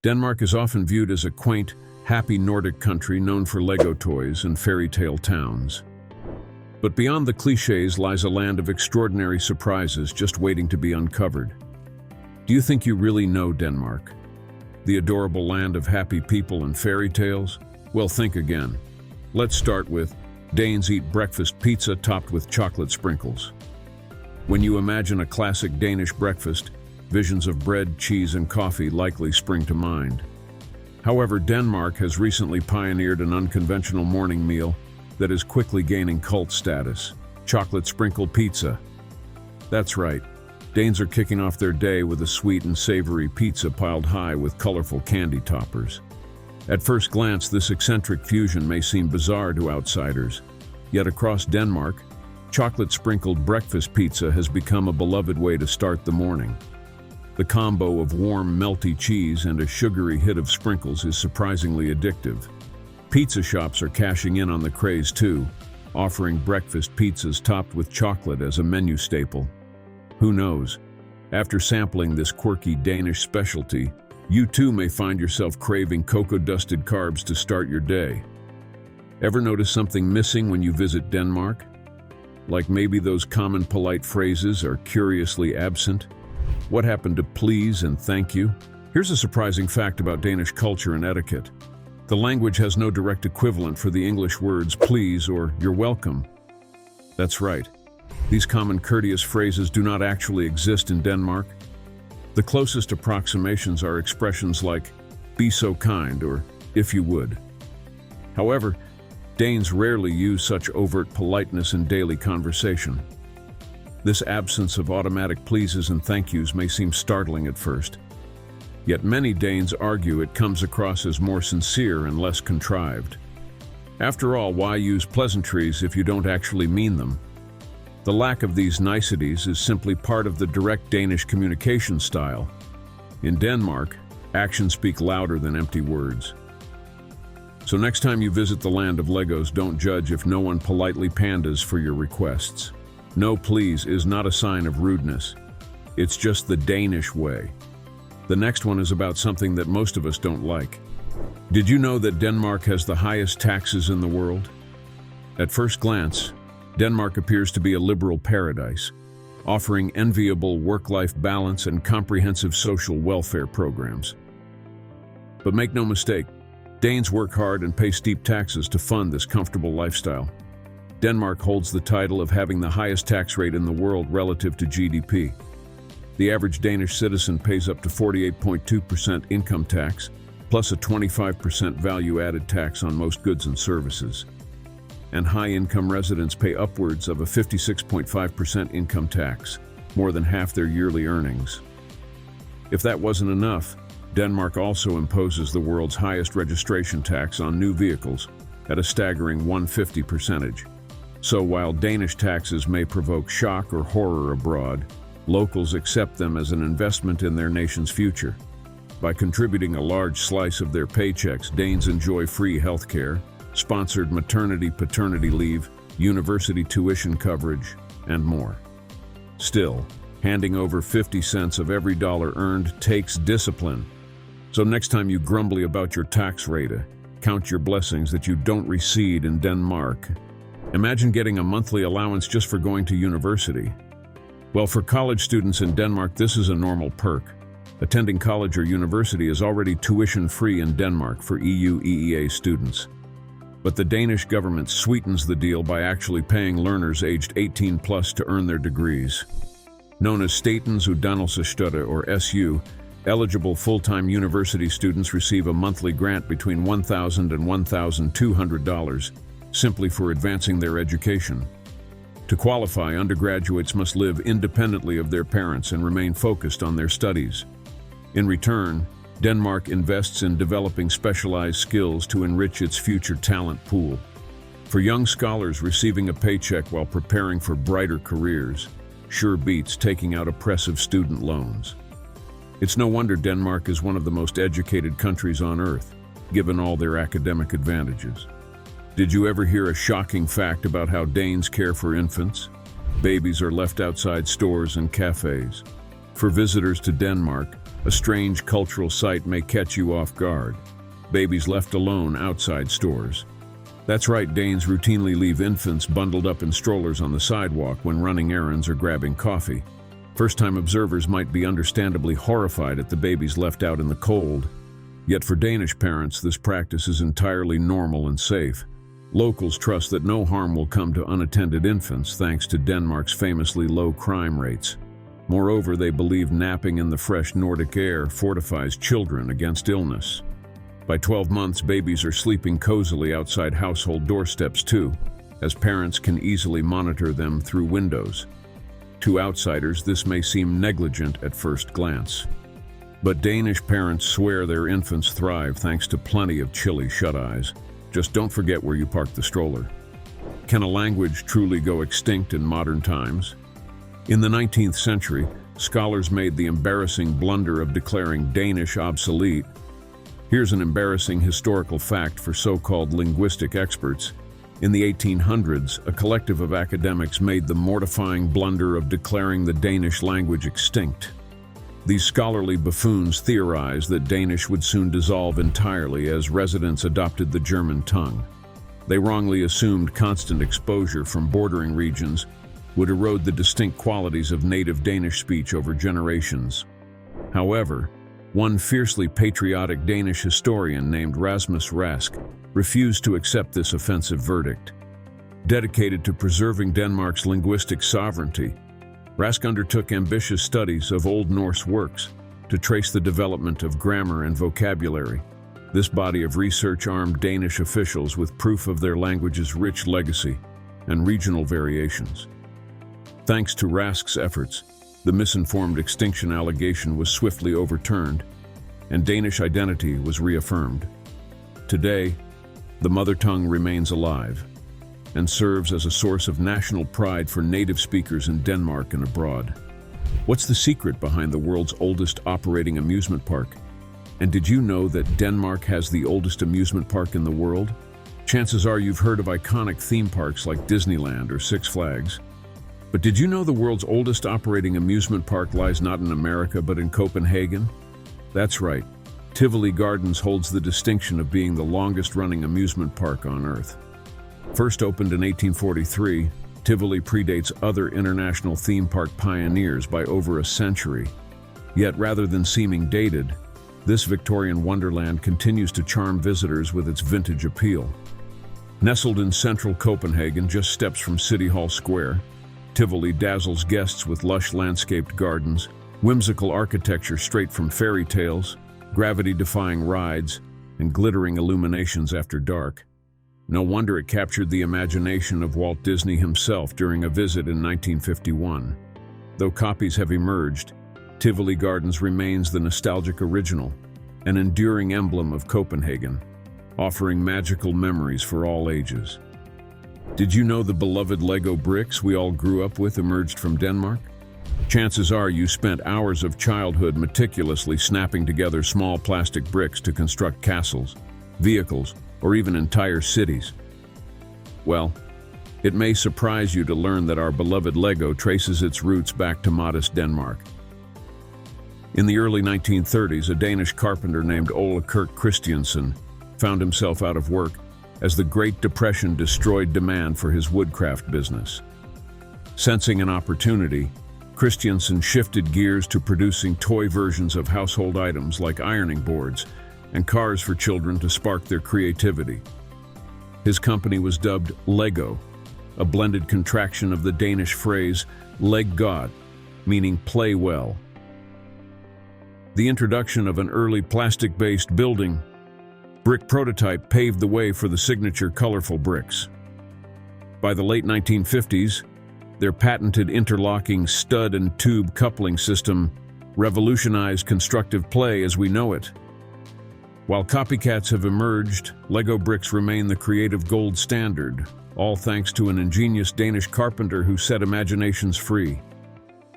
Denmark is often viewed as a quaint, happy Nordic country known for Lego toys and fairy tale towns. But beyond the clichés lies a land of extraordinary surprises just waiting to be uncovered. Do you think you really know Denmark? The adorable land of happy people and fairy tales? Well, think again. Let's start with Danes eat breakfast pizza topped with chocolate sprinkles. When you imagine a classic Danish breakfast, visions of bread, cheese, and coffee likely spring to mind. However, Denmark has recently pioneered an unconventional morning meal that is quickly gaining cult status: chocolate-sprinkled pizza. That's right, Danes are kicking off their day with a sweet and savory pizza piled high with colorful candy toppers. At first glance, this eccentric fusion may seem bizarre to outsiders, yet across Denmark, chocolate-sprinkled breakfast pizza has become a beloved way to start the morning. The combo of warm, melty cheese and a sugary hit of sprinkles is surprisingly addictive. Pizza shops are cashing in on the craze too, offering breakfast pizzas topped with chocolate as a menu staple. Who knows? After sampling this quirky Danish specialty, you too may find yourself craving cocoa-dusted carbs to start your day. Ever notice something missing when you visit Denmark? Like maybe those common polite phrases are curiously absent? What happened to please and thank you? Here's a surprising fact about Danish culture and etiquette. The language has no direct equivalent for the English words please or you're welcome. That's right. These common courteous phrases do not actually exist in Denmark. The closest approximations are expressions like be so kind or if you would. However, Danes rarely use such overt politeness in daily conversation. This absence of automatic pleases and thank yous may seem startling at first. Yet many Danes argue it comes across as more sincere and less contrived. After all, why use pleasantries if you don't actually mean them? The lack of these niceties is simply part of the direct Danish communication style. In Denmark, actions speak louder than empty words. So next time you visit the land of Legos, don't judge if no one politely pandas for your requests. No please is not a sign of rudeness. It's just the Danish way. The next one is about something that most of us don't like. Did you know that Denmark has the highest taxes in the world? At first glance, Denmark appears to be a liberal paradise, offering enviable work-life balance and comprehensive social welfare programs. But make no mistake, Danes work hard and pay steep taxes to fund this comfortable lifestyle. Denmark holds the title of having the highest tax rate in the world relative to GDP. The average Danish citizen pays up to 48.2% income tax, plus a 25% value-added tax on most goods and services. And high-income residents pay upwards of a 56.5% income tax, more than half their yearly earnings. If that wasn't enough, Denmark also imposes the world's highest registration tax on new vehicles at a staggering 150%. So while Danish taxes may provoke shock or horror abroad, locals accept them as an investment in their nation's future. By contributing a large slice of their paychecks, Danes enjoy free healthcare, sponsored maternity-paternity leave, university tuition coverage, and more. Still, handing over 50 cents of every dollar earned takes discipline. So next time you grumble about your tax rate, count your blessings that you don't reside in Denmark. Imagine getting a monthly allowance just for going to university. Well, for college students in Denmark, this is a normal perk. Attending college or university is already tuition-free in Denmark for EU/EEA students. But the Danish government sweetens the deal by actually paying learners aged 18 plus to earn their degrees. Known as Statens Uddannelsesstøtte or SU, eligible full-time university students receive a monthly grant between $1,000 and $1,200, simply for advancing their education. To qualify, undergraduates must live independently of their parents and remain focused on their studies. In return, Denmark invests in developing specialized skills to enrich its future talent pool. For young scholars, receiving a paycheck while preparing for brighter careers sure beats taking out oppressive student loans. It's no wonder Denmark is one of the most educated countries on earth, given all their academic advantages. Did you ever hear a shocking fact about how Danes care for infants? Babies are left outside stores and cafes. For visitors to Denmark, A strange cultural sight may catch you off guard. Babies left alone outside stores. That's right, Danes routinely leave infants bundled up in strollers on the sidewalk when running errands or grabbing coffee. First-time observers might be understandably horrified at the babies left out in the cold. Yet for Danish parents, this practice is entirely normal and safe. Locals trust that no harm will come to unattended infants thanks to Denmark's famously low crime rates. Moreover, they believe napping in the fresh Nordic air fortifies children against illness. By 12 months, babies are sleeping cozily outside household doorsteps too, as parents can easily monitor them through windows. To outsiders, this may seem negligent at first glance. But Danish parents swear their infants thrive thanks to plenty of chilly shut-eyes. Just don't forget where you park the stroller. Can a language truly go extinct in modern times? In the 19th century, scholars made the embarrassing blunder of declaring Danish obsolete. Here's an embarrassing historical fact for so-called linguistic experts. In the 1800s, a collective of academics made the mortifying blunder of declaring the Danish language extinct. These scholarly buffoons theorized that Danish would soon dissolve entirely as residents adopted the German tongue. They wrongly assumed constant exposure from bordering regions would erode the distinct qualities of native Danish speech over generations. However, one fiercely patriotic Danish historian named Rasmus Rask refused to accept this offensive verdict. Dedicated to preserving Denmark's linguistic sovereignty, Rask undertook ambitious studies of Old Norse works to trace the development of grammar and vocabulary. This body of research armed Danish officials with proof of their language's rich legacy and regional variations. Thanks to Rask's efforts, the misinformed extinction allegation was swiftly overturned, and Danish identity was reaffirmed. Today, the mother tongue remains alive and serves as a source of national pride for native speakers in Denmark and abroad. What's the secret behind the world's oldest operating amusement park? And did you know that Denmark has the oldest amusement park in the world? Chances are you've heard of iconic theme parks like Disneyland or Six Flags. But did you know the world's oldest operating amusement park lies not in America but in Copenhagen? That's right, Tivoli Gardens holds the distinction of being the longest-running amusement park on Earth. First opened in 1843, Tivoli predates other international theme park pioneers by over a century. Yet rather than seeming dated, this Victorian wonderland continues to charm visitors with its vintage appeal. Nestled in central Copenhagen, just steps from City Hall Square, Tivoli dazzles guests with lush landscaped gardens, whimsical architecture straight from fairy tales, gravity-defying rides, and glittering illuminations after dark. No wonder it captured the imagination of Walt Disney himself during a visit in 1951. Though copies have emerged, Tivoli Gardens remains the nostalgic original, an enduring emblem of Copenhagen, offering magical memories for all ages. Did you know the beloved Lego bricks we all grew up with emerged from Denmark? Chances are you spent hours of childhood meticulously snapping together small plastic bricks to construct castles, vehicles, or even entire cities. Well, it may surprise you to learn that our beloved Lego traces its roots back to modest Denmark. In the early 1930s, a Danish carpenter named Ole Kirk Christiansen found himself out of work as the Great Depression destroyed demand for his woodcraft business. Sensing an opportunity, Christiansen shifted gears to producing toy versions of household items like ironing boards and cars for children to spark their creativity. His company was dubbed Lego, a blended contraction of the Danish phrase "leg godt," meaning play well. The introduction of an early plastic-based building brick prototype paved the way for the signature colorful bricks. By the late 1950s, their patented interlocking stud and tube coupling system revolutionized constructive play as we know it. While copycats have emerged, Lego bricks remain the creative gold standard, all thanks to an ingenious Danish carpenter who set imaginations free.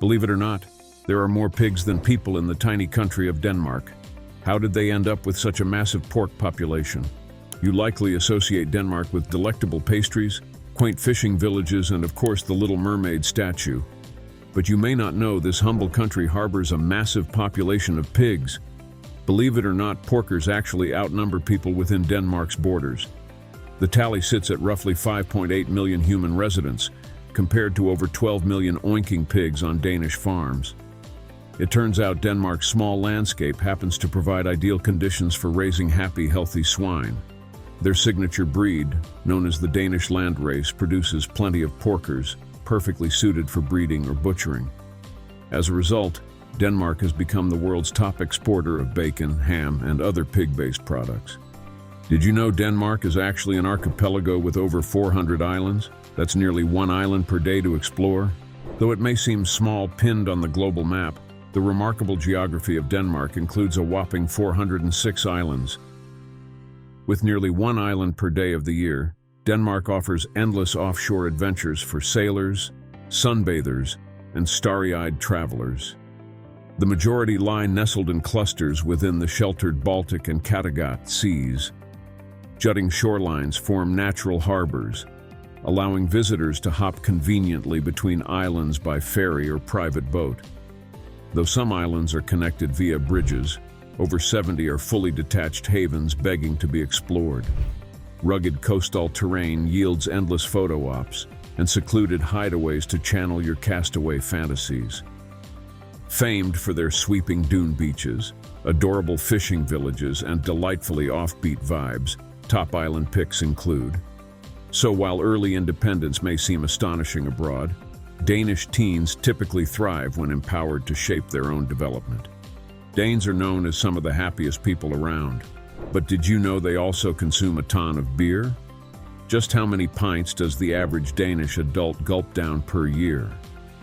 Believe it or not, there are more pigs than people in the tiny country of Denmark. How did they end up with such a massive pork population? You likely associate Denmark with delectable pastries, quaint fishing villages, and of course the Little Mermaid statue. But you may not know this humble country harbors a massive population of pigs. Believe it or not, porkers actually outnumber people within Denmark's borders. The tally sits at roughly 5.8 million human residents, compared to over 12 million oinking pigs on Danish farms. It turns out Denmark's small landscape happens to provide ideal conditions for raising happy, healthy swine. Their signature breed, known as the Danish landrace, produces plenty of porkers, perfectly suited for breeding or butchering. As a result, Denmark has become the world's top exporter of bacon, ham, and other pig-based products. Did you know Denmark is actually an archipelago with over 400 islands? That's nearly one island per day to explore. Though it may seem small pinned on the global map, the remarkable geography of Denmark includes a whopping 406 islands. With nearly one island per day of the year, Denmark offers endless offshore adventures for sailors, sunbathers, and starry-eyed travelers. The majority lie nestled in clusters within the sheltered Baltic and Kattegat seas. Jutting shorelines form natural harbors, allowing visitors to hop conveniently between islands by ferry or private boat. Though some islands are connected via bridges, over 70 are fully detached havens begging to be explored. Rugged coastal terrain yields endless photo ops and secluded hideaways to channel your castaway fantasies. Famed for their sweeping dune beaches, adorable fishing villages, and delightfully offbeat vibes, top island picks include. So while early independence may seem astonishing abroad, Danish teens typically thrive when empowered to shape their own development. Danes are known as some of the happiest people around. But did you know they also consume a ton of beer? Just how many pints does the average Danish adult gulp down per year?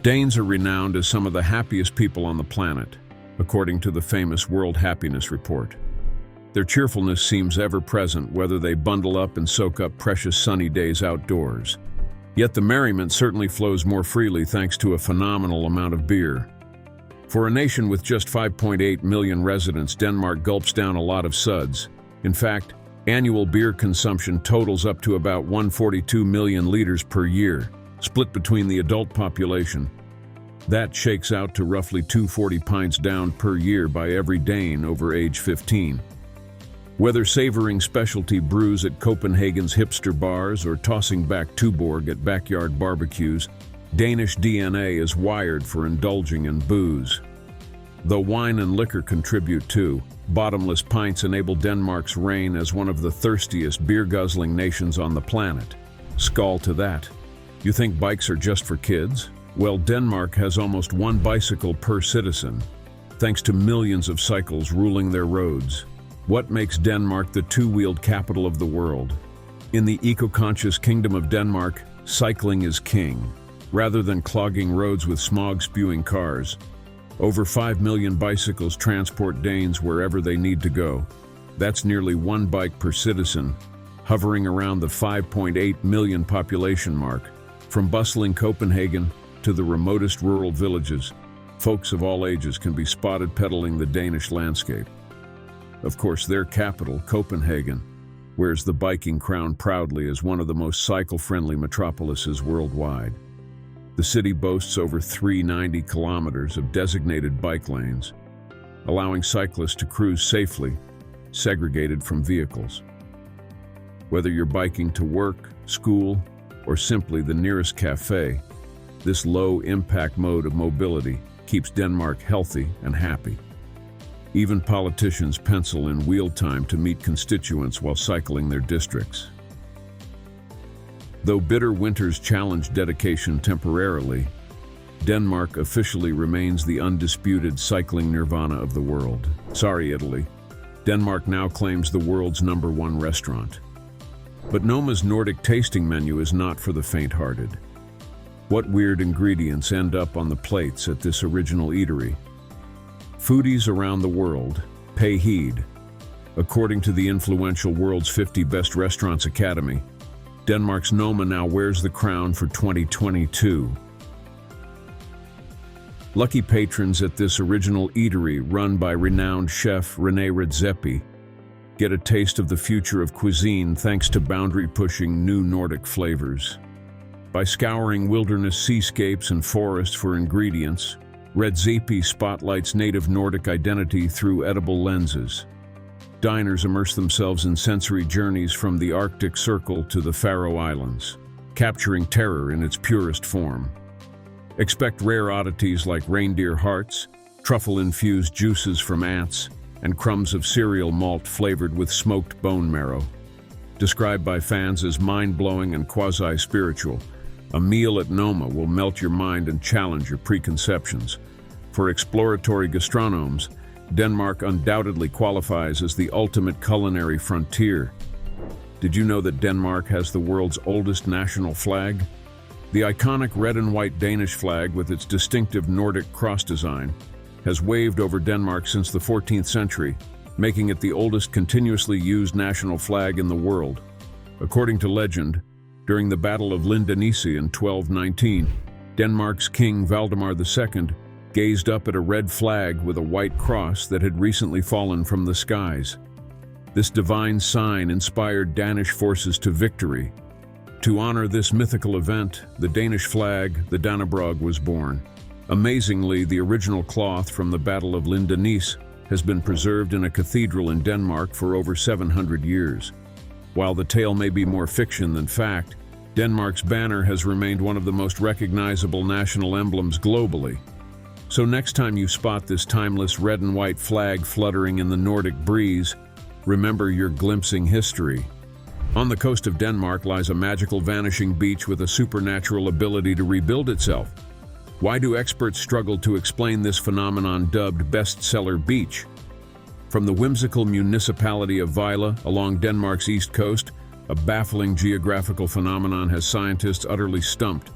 Danes are renowned as some of the happiest people on the planet, according to the famous World Happiness Report. Their cheerfulness seems ever-present whether they bundle up and soak up precious sunny days outdoors. Yet the merriment certainly flows more freely thanks to a phenomenal amount of beer. For a nation with just 5.8 million residents, Denmark gulps down a lot of suds. In fact, annual beer consumption totals up to about 142 million liters per year, split between the adult population. That shakes out to roughly 240 pints down per year by every Dane over age 15. Whether savoring specialty brews at Copenhagen's hipster bars or tossing back Tuborg at backyard barbecues, Danish DNA is wired for indulging in booze. Though wine and liquor contribute too, bottomless pints enable Denmark's reign as one of the thirstiest beer-guzzling nations on the planet. Skål to that. You think bikes are just for kids? Well, Denmark has almost one bicycle per citizen, thanks to millions of cycles ruling their roads. What makes Denmark the two-wheeled capital of the world? In the eco-conscious kingdom of Denmark, cycling is king. Rather than clogging roads with smog-spewing cars, over 5 million bicycles transport Danes wherever they need to go. That's nearly one bike per citizen, hovering around the 5.8 million population mark. From bustling Copenhagen to the remotest rural villages, folks of all ages can be spotted pedaling the Danish landscape. Of course, their capital, Copenhagen, wears the biking crown proudly as one of the most cycle-friendly metropolises worldwide. The city boasts over 390 kilometers of designated bike lanes, allowing cyclists to cruise safely, segregated from vehicles. Whether you're biking to work, school, or simply the nearest cafe, this low-impact mode of mobility keeps Denmark healthy and happy. Even politicians pencil in wheel time to meet constituents while cycling their districts. Though bitter winters challenge dedication temporarily, Denmark officially remains the undisputed cycling nirvana of the world. Sorry, Italy. Denmark now claims the world's #1 restaurant. But Noma's Nordic tasting menu is not for the faint-hearted. What weird ingredients end up on the plates at this original eatery? Foodies around the world, pay heed. According to the influential World's 50 Best Restaurants Academy, Denmark's Noma now wears the crown for 2022. Lucky patrons at this original eatery, run by renowned chef René Redzepi, get a taste of the future of cuisine thanks to boundary-pushing new Nordic flavors. By scouring wilderness seascapes and forests for ingredients, Redzepi spotlights native Nordic identity through edible lenses. Diners immerse themselves in sensory journeys from the Arctic Circle to the Faroe Islands, capturing terror in its purest form. Expect rare oddities like reindeer hearts, truffle-infused juices from ants, and crumbs of cereal malt flavored with smoked bone marrow. Described by fans as mind-blowing and quasi-spiritual, a meal at Noma will melt your mind and challenge your preconceptions. For exploratory gastronomes, Denmark undoubtedly qualifies as the ultimate culinary frontier. Did you know that Denmark has the world's oldest national flag? The iconic red and white Danish flag with its distinctive Nordic cross design has waved over Denmark since the 14th century, making it the oldest continuously used national flag in the world. According to legend, during the Battle of Lindenice in 1219, Denmark's King Valdemar II gazed up at a red flag with a white cross that had recently fallen from the skies. This divine sign inspired Danish forces to victory. To honor this mythical event, the Danish flag, the Dannebrog, was born. Amazingly, the original cloth from the Battle of Lindenice has been preserved in a cathedral in Denmark for over 700 years. While the tale may be more fiction than fact, Denmark's banner has remained one of the most recognizable national emblems globally. So next time you spot this timeless red and white flag fluttering in the Nordic breeze, remember you're glimpsing history. On the coast of Denmark lies a magical vanishing beach with a supernatural ability to rebuild itself. Why do experts struggle to explain this phenomenon dubbed bestseller beach? From the whimsical municipality of Vejle along Denmark's east coast, a baffling geographical phenomenon has scientists utterly stumped.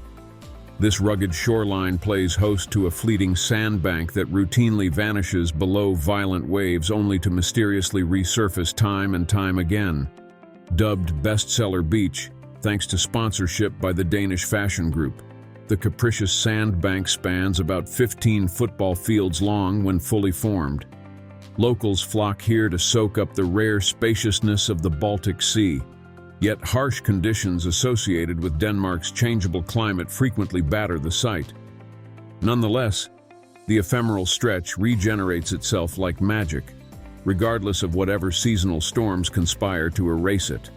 This rugged shoreline plays host to a fleeting sandbank that routinely vanishes below violent waves only to mysteriously resurface time and time again. Dubbed Bestseller Beach, thanks to sponsorship by the Danish fashion group, the capricious sandbank spans about 15 football fields long when fully formed. Locals flock here to soak up the rare spaciousness of the Baltic Sea. Yet harsh conditions associated with Denmark's changeable climate frequently batter the site. Nonetheless, the ephemeral stretch regenerates itself like magic, regardless of whatever seasonal storms conspire to erase it.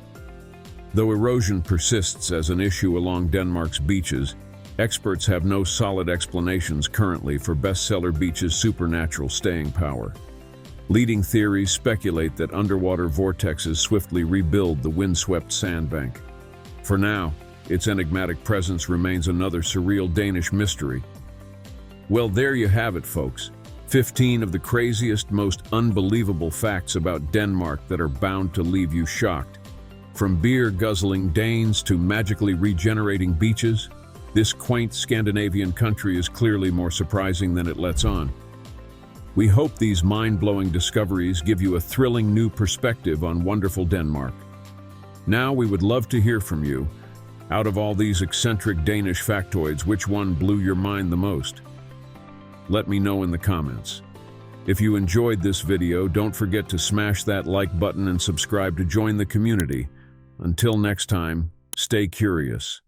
Though erosion persists as an issue along Denmark's beaches, experts have no solid explanations currently for Bestseller Beach's supernatural staying power. Leading theories speculate that underwater vortexes swiftly rebuild the windswept sandbank. For now, its enigmatic presence remains another surreal Danish mystery. Well, there you have it, folks. 15 of the craziest, most unbelievable facts about Denmark that are bound to leave you shocked. From beer-guzzling Danes to magically regenerating beaches, this quaint Scandinavian country is clearly more surprising than it lets on. We hope these mind-blowing discoveries give you a thrilling new perspective on wonderful Denmark. Now we would love to hear from you. Out of all these eccentric Danish factoids, which one blew your mind the most? Let me know in the comments. If you enjoyed this video, don't forget to smash that like button and subscribe to join the community. Until next time, stay curious.